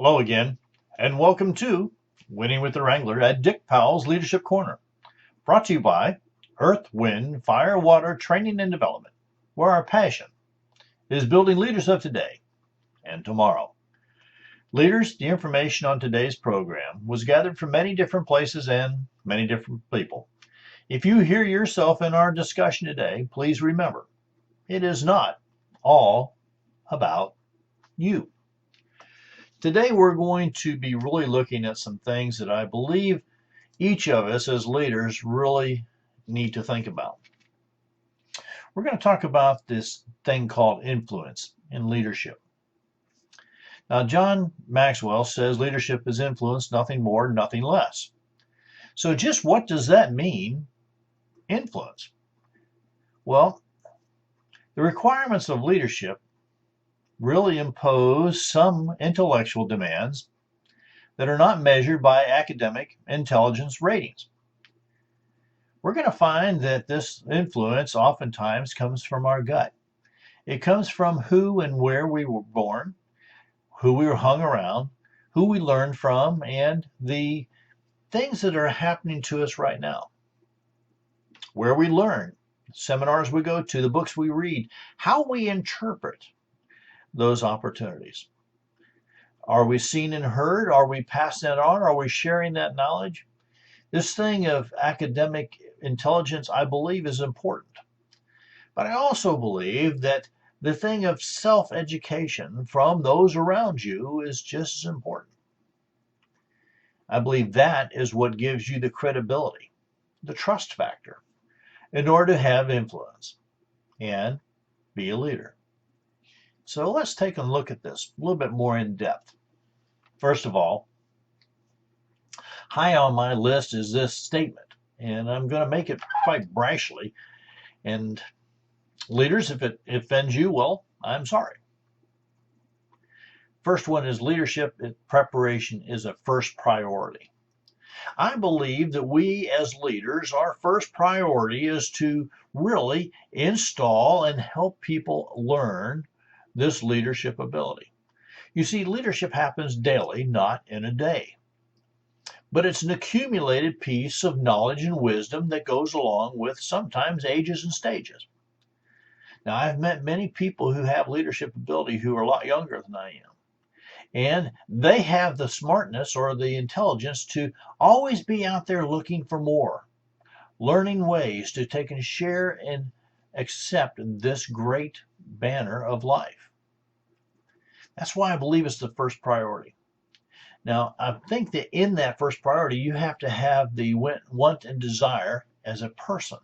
Hello again, and welcome to Winning with the Wrangler at Dick Powell's Leadership Corner, brought to you by Earth, Wind, Fire, Water Training and Development, where our passion is building leaders of today and tomorrow. Leaders, the information on today's program was gathered from many different places and many different people. If you hear yourself in our discussion today, please remember it is not all about you. Today, we're going to be really looking at some things that I believe each of us as leaders really need to think about. We're going to talk about this thing called influence in leadership. Now, John Maxwell says leadership is influence, nothing more, nothing less. So, just what does that mean, influence? Well, the requirements of leadership really impose some intellectual demands that are not measured by academic intelligence ratings. We're going to find that this influence oftentimes comes from our gut. It comes from who and where we were born, who we were hung around, who we learned from, and the things that are happening to us right now. Where we learn, seminars we go to, the books we read, how we interpret those opportunities. Are we seen and heard? Are we passing that on? Are we sharing that knowledge? This thing of academic intelligence, I believe, is important. But I also believe that the thing of self-education from those around you is just as important. I believe that is what gives you the credibility, the trust factor, in order to have influence and be a leader. So let's take a look at this a little bit more in depth. First of all, high on my list is this statement, and I'm going to make it quite brashly. And leaders, if it offends you, well, I'm sorry. First one is leadership preparation is a first priority. I believe that we as leaders, our first priority is to really install and help people learn this leadership ability. You see, leadership happens daily, not in a day. But it's an accumulated piece of knowledge and wisdom that goes along with sometimes ages and stages. Now, I've met many people who have leadership ability who are a lot younger than I am. And they have the smartness or the intelligence to always be out there looking for more, learning ways to take and share and accept this great banner of life. That's why I believe it's the first priority. Now, I think that in that first priority, you have to have the want and desire as a person.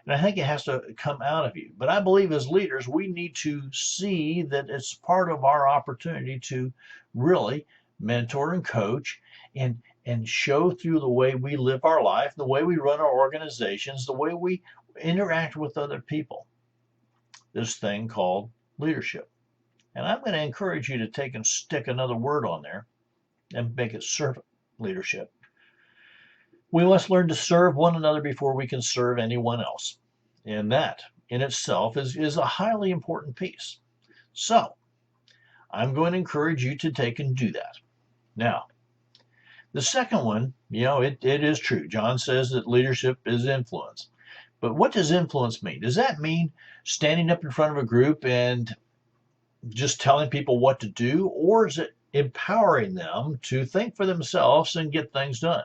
And I think it has to come out of you. But I believe as leaders, we need to see that it's part of our opportunity to really mentor and coach and show through the way we live our life, the way we run our organizations, the way we interact with other people. This thing called leadership. And I'm going to encourage you to take and stick another word on there and make it servant leadership. We must learn to serve one another before we can serve anyone else. And that in itself is a highly important piece. So I'm going to encourage you to take and do that. Now, the second one, it is true. John says that leadership is influence. But what does influence mean? Does that mean standing up in front of a group and just telling people what to do? Or is it empowering them to think for themselves and get things done?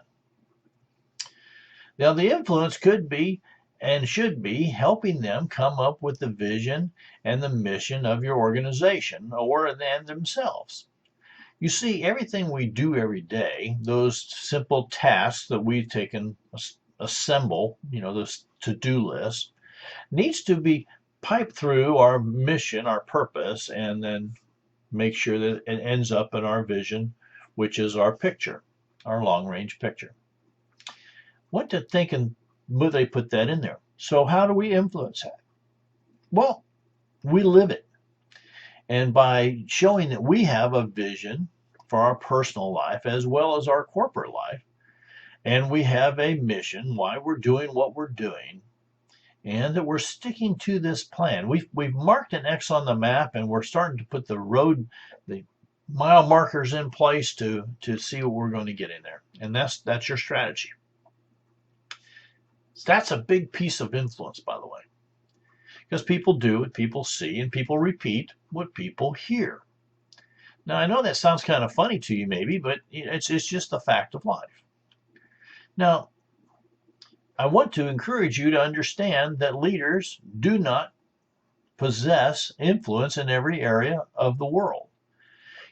Now, the influence could be and should be helping them come up with the vision and the mission of your organization or themselves. You see, everything we do every day, those simple tasks that we've taken, assemble, those to-do lists, needs to be piped through our mission, our purpose, and then make sure that it ends up in our vision, which is our picture, our long-range picture. What to think and would they put that in there? So how do we influence that? Well, we live it. And by showing that we have a vision for our personal life as well as our corporate life, and we have a mission, why we're doing what we're doing, and that we're sticking to this plan. We've marked an X on the map, and we're starting to put the mile markers in place to see what we're going to get in there. And that's your strategy. That's a big piece of influence, by the way, because people do what people see and people repeat what people hear. Now, I know that sounds kind of funny to you maybe, but it's just the fact of life. Now, I want to encourage you to understand that leaders do not possess influence in every area of the world.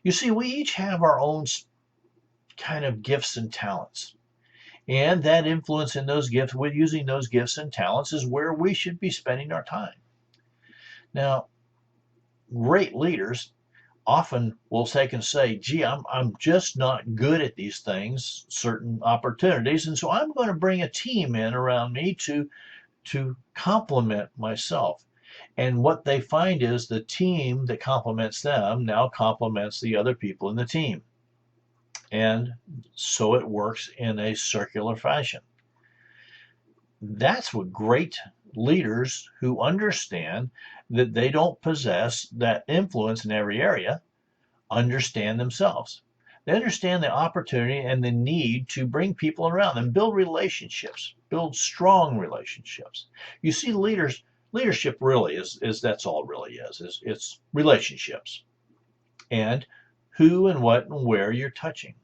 You see, we each have our own kind of gifts and talents. And that influence in those gifts, with using those gifts and talents, is where we should be spending our time. Now, great leaders often will take and say, gee, I'm just not good at these things, certain opportunities, and so I'm going to bring a team in around me to complement myself. And what they find is the team that complements them now complements the other people in the team. And so it works in a circular fashion. That's what great leaders who understand that they don't possess that influence in every area understand themselves. They understand the opportunity and the need to bring people around them, build relationships, build strong relationships. You see, leadership really is that's all it really is it's relationships and who and what and where you're touching.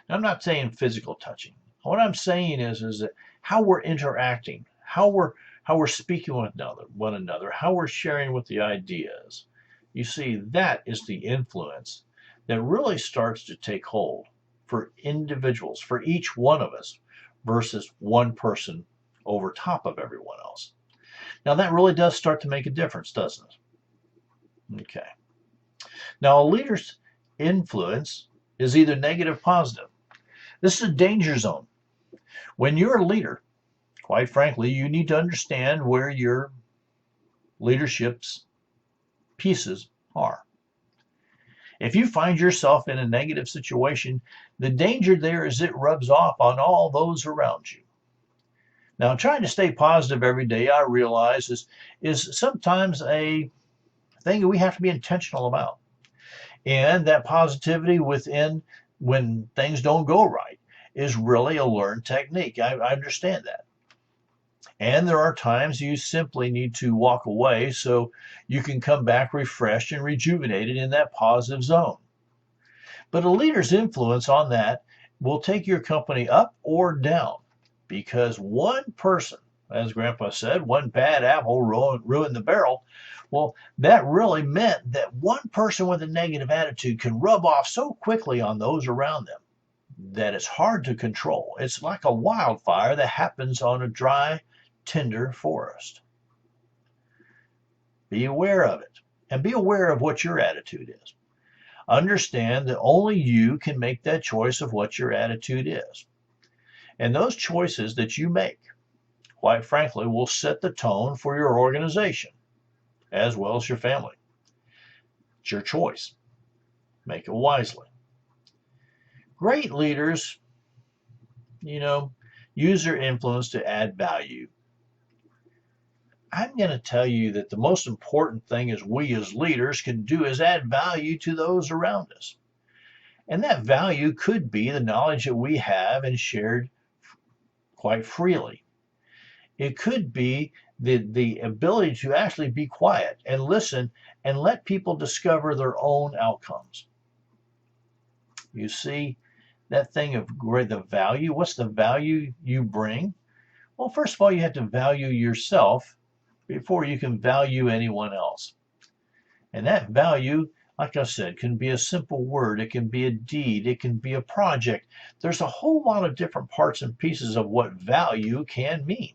Now, I'm not saying physical touching. What I'm saying is that how we're interacting, how we're speaking with one another, how we're sharing with the ideas. You see, that is the influence that really starts to take hold for individuals, for each one of us, versus one person over top of everyone else. Now, that really does start to make a difference, doesn't it? Okay. Now, a leader's influence is either negative or positive. This is a danger zone. When you're a leader, quite frankly, you need to understand where your leadership's pieces are. If you find yourself in a negative situation, the danger there is it rubs off on all those around you. Now, trying to stay positive every day, I realize, is sometimes a thing that we have to be intentional about. And that positivity within when things don't go right is really a learned technique. I understand that. And there are times you simply need to walk away so you can come back refreshed and rejuvenated in that positive zone. But a leader's influence on that will take your company up or down because one person, as Grandpa said, one bad apple ruined the barrel. Well, that really meant that one person with a negative attitude can rub off so quickly on those around them that it's hard to control. It's like a wildfire that happens on a dry, tender forest. Be aware of it and be aware of what your attitude is. Understand that only you can make that choice of what your attitude is. And those choices that you make, quite frankly, will set the tone for your organization as well as your family. It's your choice. Make it wisely. Great leaders, use their influence to add value. I'm going to tell you that the most important thing is we as leaders can do is add value to those around us. And that value could be the knowledge that we have and shared quite freely. It could be the ability to actually be quiet and listen and let people discover their own outcomes. You see, that thing of the value, what's the value you bring? Well, first of all, you have to value yourself before you can value anyone else. And that value, like I said, can be a simple word, it can be a deed, it can be a project. There's a whole lot of different parts and pieces of what value can mean.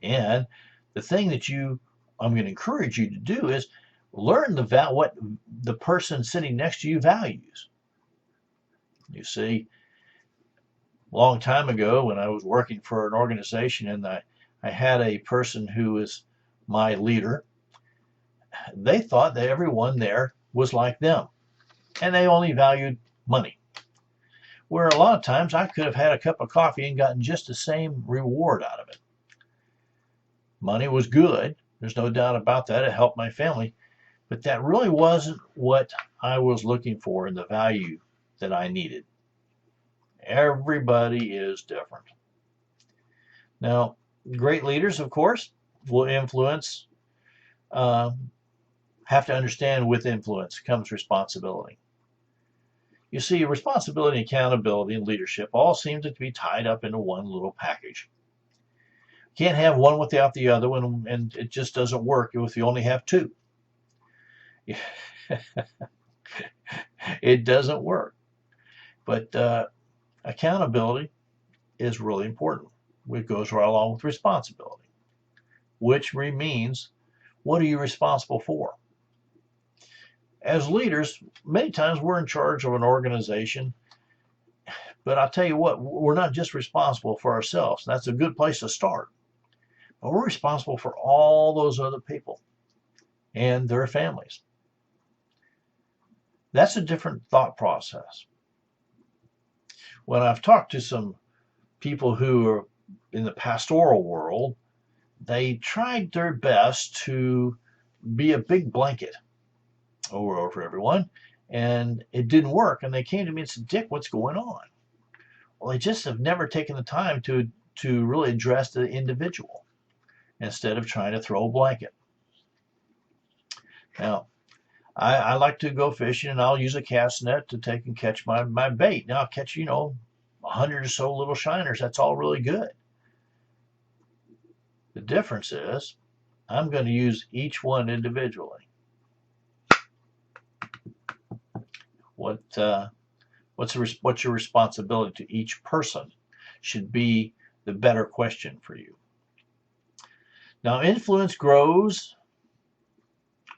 And the thing that I'm going to encourage you to do is learn what the person sitting next to you values. You see, a long time ago when I was working for an organization and I had a person who was my leader, they thought that everyone there was like them and they only valued money. Where a lot of times I could have had a cup of coffee and gotten just the same reward out of it. Money was good. There's no doubt about that. It helped my family. But that really wasn't what I was looking for in the value that I needed. Everybody is different. Now, great leaders, of course, will influence, have to understand with influence comes responsibility. You see, responsibility, accountability, and leadership all seem to be tied up into one little package. You can't have one without the other one, and it just doesn't work if you only have two. It doesn't work. But accountability is really important. It goes right along with responsibility, which means what are you responsible for? As leaders, many times we're in charge of an organization, but I'll tell you what, we're not just responsible for ourselves. That's a good place to start. But we're responsible for all those other people and their families. That's a different thought process. When I've talked to some people who are in the pastoral world, they tried their best to be a big blanket over everyone, and it didn't work. And they came to me and said, Dick, what's going on? Well, they just have never taken the time to really address the individual instead of trying to throw a blanket. Now, I like to go fishing, and I'll use a cast net to take and catch my bait. Now I'll catch, 100 or so little shiners. That's all really good. The difference is I'm going to use each one individually. What's your responsibility to each person should be the better question for you. Now, influence grows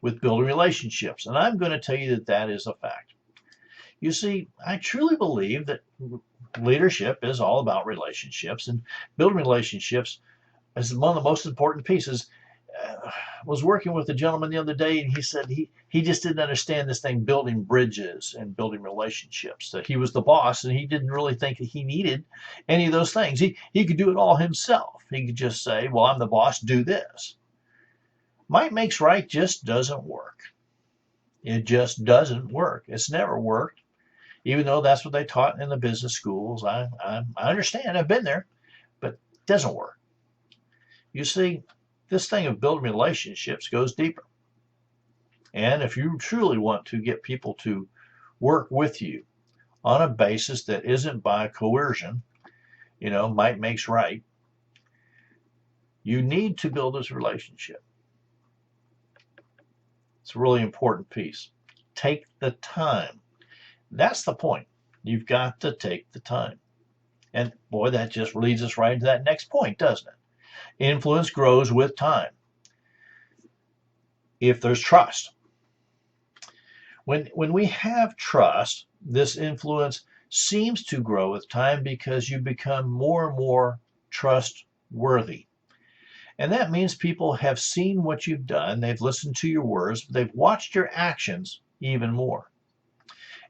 with building relationships, and I'm going to tell you that is a fact. You see, I truly believe that leadership is all about relationships, and building relationships is one of the most important pieces. I was working with a gentleman the other day, and he said he just didn't understand this thing, building bridges and building relationships, that he was the boss, and he didn't really think that he needed any of those things. He could do it all himself. He could just say, well, I'm the boss, do this. Might makes right just doesn't work. It just doesn't work. It's never worked, even though that's what they taught in the business schools. I understand. I've been there, but it doesn't work. You see, this thing of building relationships goes deeper. And if you truly want to get people to work with you on a basis that isn't by coercion, might makes right, you need to build this relationship. It's a really important piece. Take the time. That's the point. You've got to take the time. And boy, that just leads us right into that next point, doesn't it? Influence grows with time. If there's trust. When we have trust, this influence seems to grow with time because you become more and more trustworthy. And that means people have seen what you've done, they've listened to your words, they've watched your actions even more.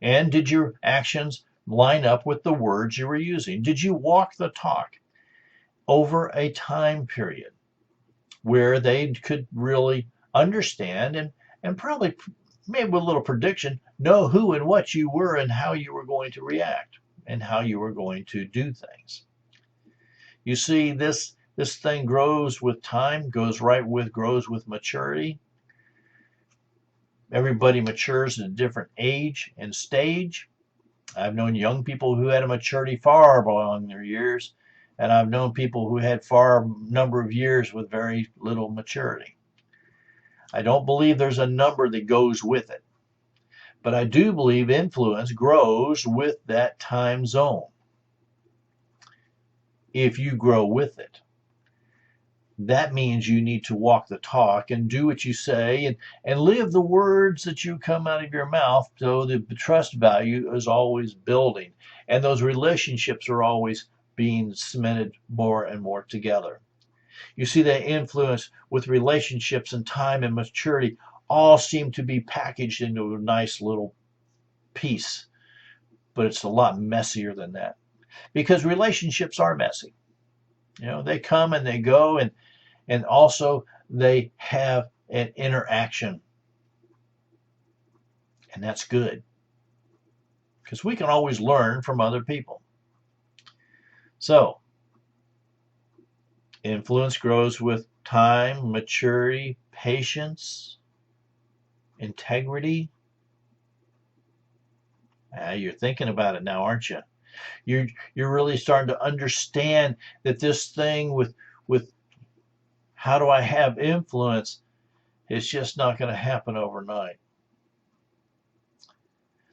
And did your actions line up with the words you were using? Did you walk the talk over a time period where they could really understand and probably, maybe with a little prediction, know who and what you were and how you were going to react and how you were going to do things? You see, this thing grows with time, grows with maturity. Everybody matures at a different age and stage. I've known young people who had a maturity far beyond their years, and I've known people who had far number of years with very little maturity. I don't believe there's a number that goes with it, but I do believe influence grows with that time zone. If you grow with it, that means you need to walk the talk and do what you say and live the words that you come out of your mouth, so the trust value is always building and those relationships are always being cemented more and more together. You see, that influence with relationships and time and maturity all seem to be packaged into a nice little piece, but it's a lot messier than that, because relationships are messy. They come and they go, and also they have an interaction. And that's good because we can always learn from other people. So, influence grows with time, maturity, patience, integrity. You're thinking about it now, aren't you? You're really starting to understand that this thing with how do I have influence, it's just not going to happen overnight.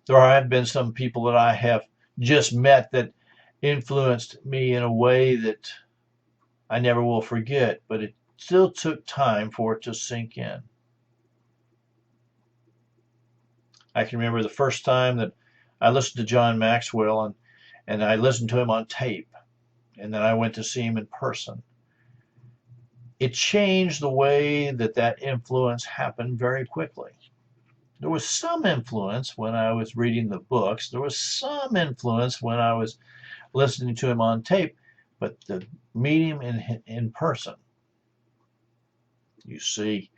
There have been some people that I have just met that influenced me in a way that I never will forget, but it still took time for it to sink in. I can remember the first time that I listened to John Maxwell, and I listened to him on tape, and then I went to see him in person. It changed the way that that influence happened very quickly. There was some influence when I was reading the books. There was some influence when I was listening to him on tape, but the meeting in person, you see,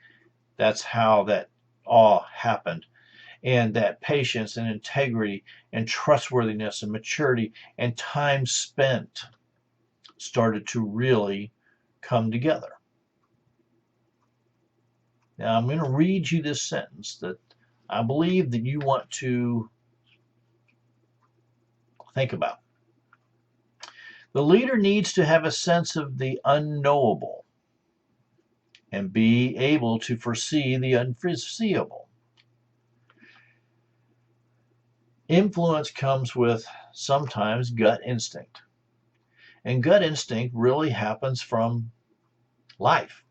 that's how that all happened. And that patience and integrity and trustworthiness and maturity and time spent started to really come together. Now, I'm going to read you this sentence that I believe that you want to think about. The leader needs to have a sense of the unknowable and be able to foresee the unforeseeable. Influence comes with sometimes gut instinct. And gut instinct really happens from life.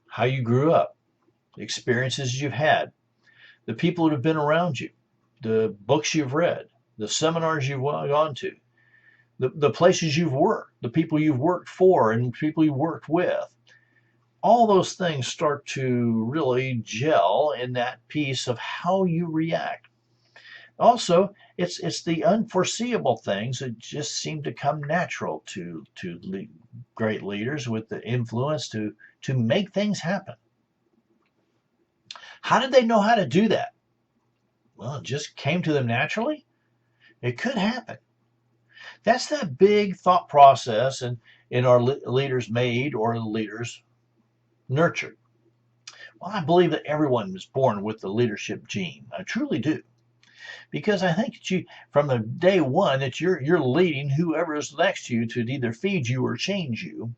How you grew up, the experiences you've had, the people that have been around you, the books you've read, the seminars you've gone to, the places you've worked, the people you've worked for and people you've worked with. All those things start to really gel in that piece of how you react. Also, it's the unforeseeable things that just seem to come natural to great leaders with the influence to make things happen. How did they know how to do that? Well, it just came to them naturally. It could happen. That's that big thought process in our leaders made or leaders nurtured. Well, I believe that everyone is born with the leadership gene. I truly do. Because I think that you, from the day one, that you're leading whoever is next to you to either feed you or change you.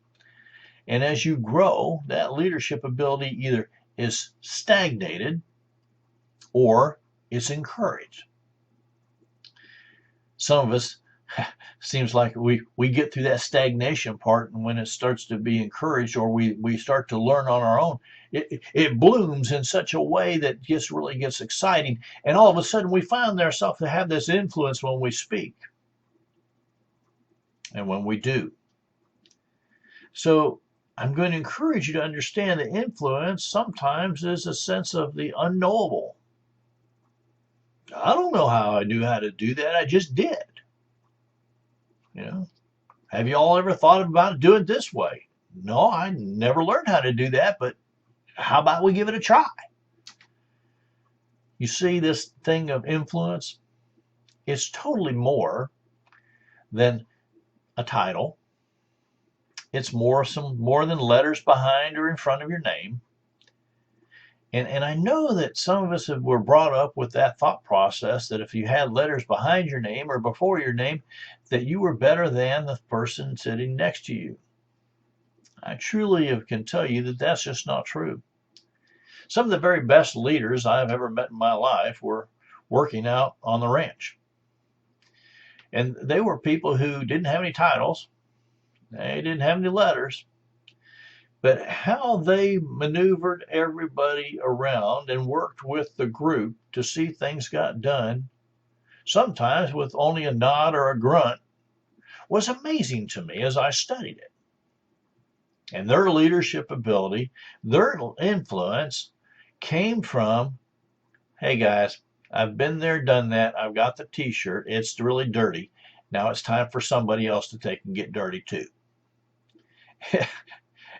And as you grow, that leadership ability either is stagnated or is encouraged. Some of us seems like we get through that stagnation part, and when it starts to be encouraged or we start to learn on our own, it blooms in such a way that really gets exciting, and all of a sudden we find ourselves to have this influence when we speak and when we do. So I'm going to encourage you to understand that influence sometimes is a sense of the unknowable. I don't know how I knew how to do that. I just did. You know, have you all ever thought about doing it this way? No, I never learned how to do that, but how about we give it a try? You see, this thing of influence is totally more than a title. It's more than letters behind or in front of your name. And I know that some of us were brought up with that thought process that if you had letters behind your name or before your name, that you were better than the person sitting next to you. I truly can tell you that that's just not true. Some of the very best leaders I've ever met in my life were working out on the ranch. And they were people who didn't have any titles. They didn't have any letters. But how they maneuvered everybody around and worked with the group to see things got done, sometimes with only a nod or a grunt, was amazing to me as I studied it. And their leadership ability, their influence came from, hey guys, I've been there, done that. I've got the t-shirt. It's really dirty. Now it's time for somebody else to take and get dirty too.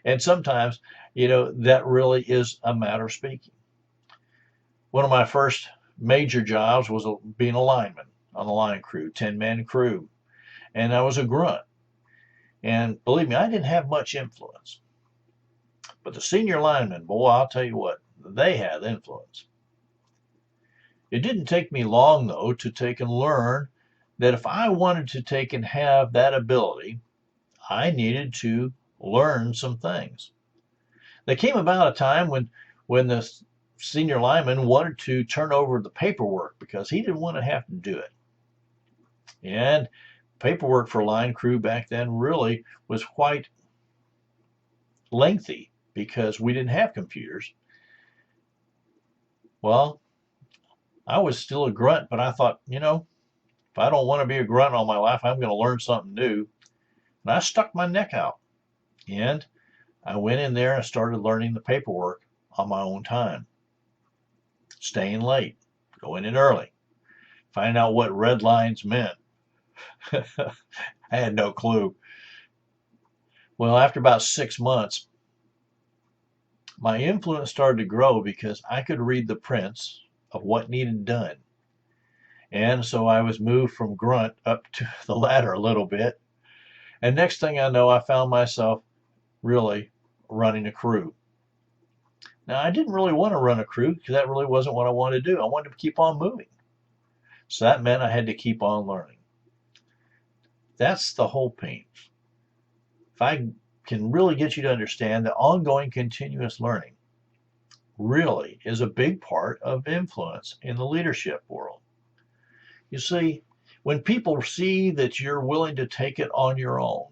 And sometimes, that really is a matter of speaking. One of my first major jobs was being a lineman on the line crew, 10-man crew. And I was a grunt. And believe me, I didn't have much influence. But the senior linemen, boy, I'll tell you what, they had influence. It didn't take me long, though, to take and learn that if I wanted to take and have that ability, I needed to learn some things. There came about a time when the senior lineman wanted to turn over the paperwork because he didn't want to have to do it. And paperwork for line crew back then really was quite lengthy because we didn't have computers. Well, I was still a grunt, but I thought, if I don't want to be a grunt all my life, I'm going to learn something new. And I stuck my neck out. And I went in there and started learning the paperwork on my own time. Staying late, going in early, finding out what red lines meant. I had no clue. Well, after about 6 months, my influence started to grow because I could read the prints of what needed done. And so I was moved from grunt up to the ladder a little bit. And next thing I know, I found myself really running a crew. Now, I didn't really want to run a crew because that really wasn't what I wanted to do. I wanted to keep on moving. So that meant I had to keep on learning. That's the whole point. If I can really get you to understand that ongoing continuous learning really is a big part of influence in the leadership world. You see, when people see that you're willing to take it on your own,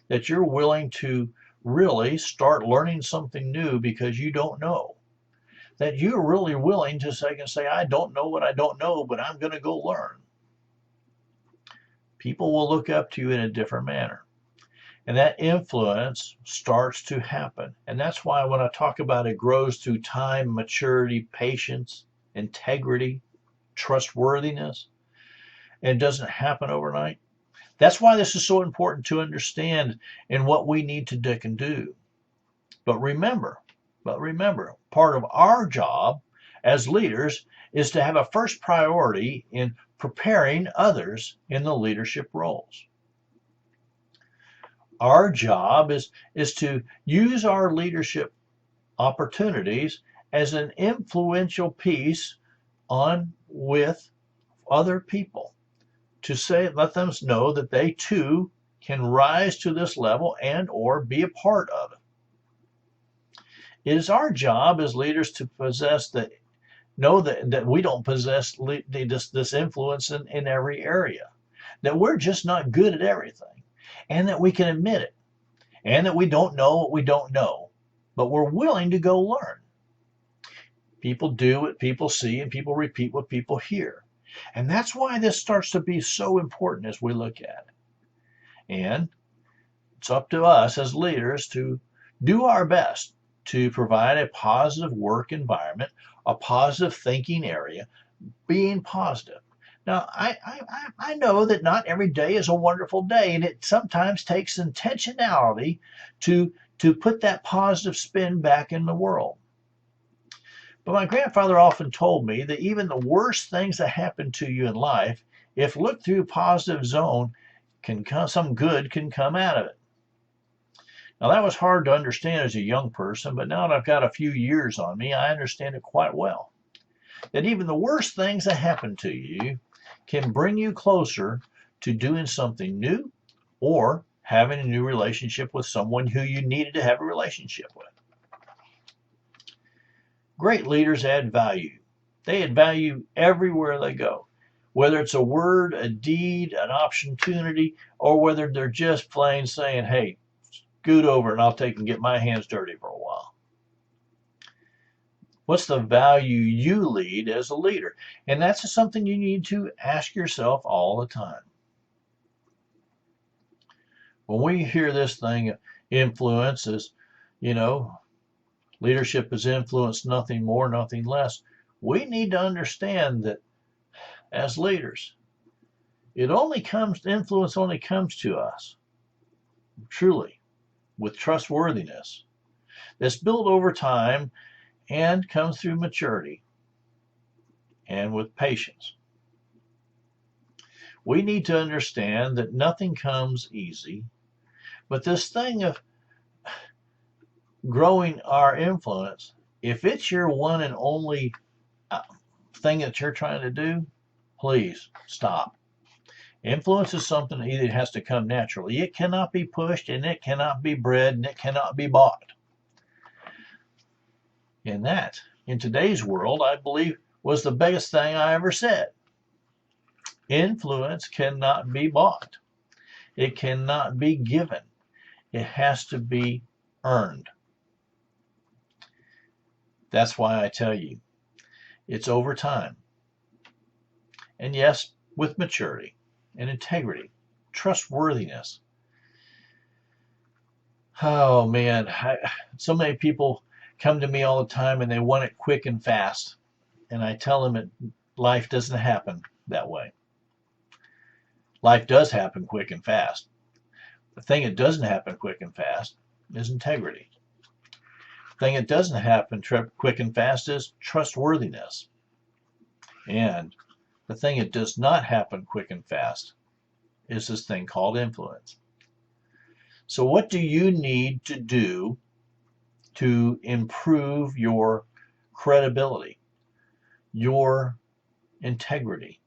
that you're willing to really start learning something new because you don't know, that you're really willing to say, I don't know what I don't know, but I'm going to go learn. People will look up to you in a different manner. And that influence starts to happen. And that's why when I talk about it grows through time, maturity, patience, integrity, trustworthiness, and it doesn't happen overnight. That's why this is so important to understand in what we need to do. But remember, part of our job as leaders is to have a first priority in preparing others in the leadership roles. Our job is to use our leadership opportunities as an influential piece on with other people to let them know that they too can rise to this level and or be a part of it. It is our job as leaders to know that we don't possess this influence in every area, that we're just not good at everything, and that we can admit it, and that we don't know what we don't know, but we're willing to go learn. People do what people see, and people repeat what people hear. And that's why this starts to be so important as we look at it. And it's up to us as leaders to do our best to provide a positive work environment, a positive thinking area, being positive. Now, I know that not every day is a wonderful day, and it sometimes takes intentionality to put that positive spin back in the world. But my grandfather often told me that even the worst things that happen to you in life, if looked through a positive zone, some good can come out of it. Now, that was hard to understand as a young person, but now that I've got a few years on me, I understand it quite well. That even the worst things that happen to you can bring you closer to doing something new or having a new relationship with someone who you needed to have a relationship with. Great leaders add value. They add value everywhere they go, whether it's a word, a deed, an opportunity, or whether they're just plain saying, hey, scoot over and I'll take and get my hands dirty for a while. What's the value you lead as a leader? And that's something you need to ask yourself all the time. When we hear this thing, influence is, leadership is influence, nothing more, nothing less. We need to understand that as leaders, influence only comes to us, truly, with trustworthiness. That's built over time and comes through maturity. and with patience. We need to understand that nothing comes easy, but this thing of growing our influence, if it's your one and only thing that you're trying to do, please stop. Influence is something that either has to come naturally. It cannot be pushed, and it cannot be bred, and it cannot be bought. And that, in today's world, I believe was the biggest thing I ever said. Influence cannot be bought. It cannot be given. It has to be earned. That's why I tell you, it's over time. And yes, with maturity and integrity, trustworthiness. Oh man, so many people come to me all the time and they want it quick and fast. And I tell them that life doesn't happen that way. Life does happen quick and fast. The thing that doesn't happen quick and fast is integrity. The thing that doesn't happen quick and fast is trustworthiness. And the thing that does not happen quick and fast is this thing called influence. So what do you need to do to improve your credibility, your integrity,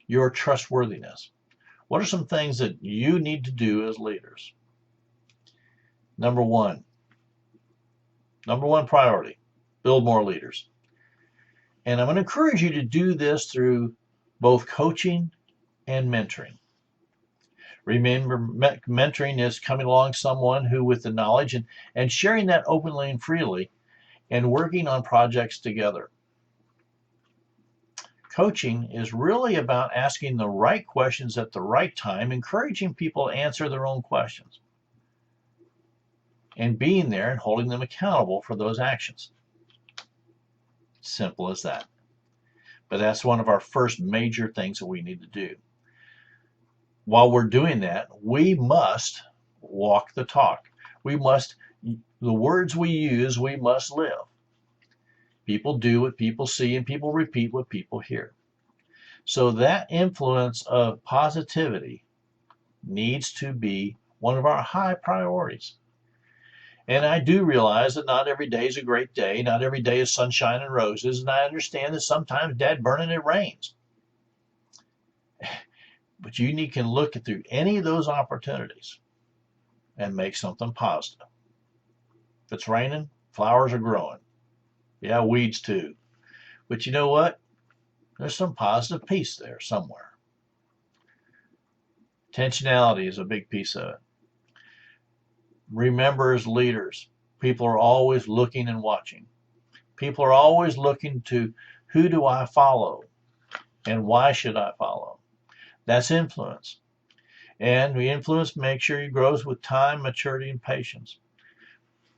your trustworthiness? What are some things that you need to do as leaders? Number one priority, build more leaders. And I'm going to encourage you to do this through both coaching and mentoring. Remember, mentoring is coming along someone who with the knowledge and sharing that openly and freely and working on projects together. Coaching is really about asking the right questions at the right time, encouraging people to answer their own questions, and being there and holding them accountable for those actions. Simple as that. But that's one of our first major things that we need to do. While we're doing that, we must walk the talk. The words we use, we must live. People do what people see, and people repeat what people hear. So that influence of positivity needs to be one of our high priorities. And I do realize that not every day is a great day. Not every day is sunshine and roses. And I understand that sometimes, dad burning, it rains. But you can look through any of those opportunities and make something positive. If it's raining, flowers are growing. Yeah, weeds too. But you know what? There's some positive piece there somewhere. Intentionality is a big piece of it. Remember, as leaders, people are always looking and watching. People are always looking to who do I follow and why should I follow? That's influence. And the influence makes sure it grows with time, maturity, and patience.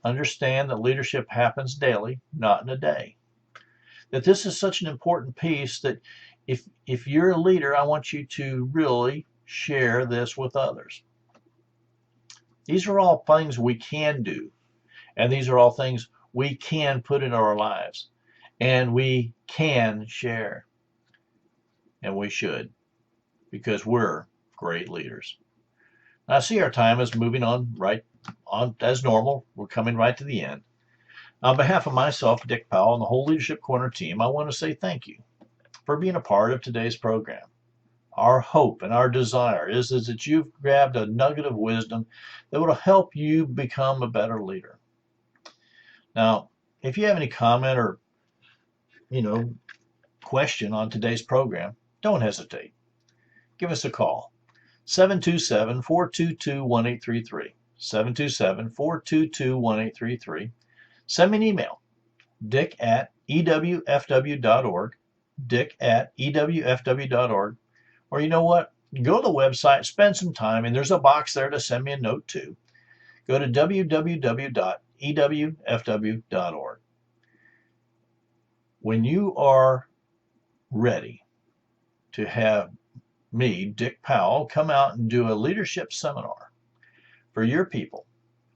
Understand that leadership happens daily, not in a day. That this is such an important piece that if you're a leader, I want you to really share this with others. These are all things we can do, and these are all things we can put in our lives, and we can share, and we should, because we're great leaders. I see our time is moving on right on as normal. We're coming right to the end. On behalf of myself, Dick Powell, and the whole Leadership Corner team, I want to say thank you for being a part of today's program. Our hope and our desire is that you've grabbed a nugget of wisdom that will help you become a better leader. Now, if you have any comment or, question on today's program, don't hesitate. Give us a call. 727-422-1833. 727-422-1833. Send me an email. dick@ewfw.org. dick@ewfw.org. Or you know what? Go to the website, spend some time, and there's a box there to send me a note too. Go to www.ewfw.org. When you are ready to have me, Dick Powell, come out and do a leadership seminar for your people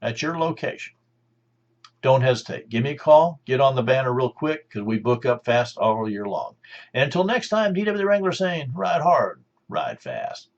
at your location, don't hesitate. Give me a call. Get on the banner real quick because we book up fast all year long. And until next time, DW the Wrangler saying, ride hard, ride fast.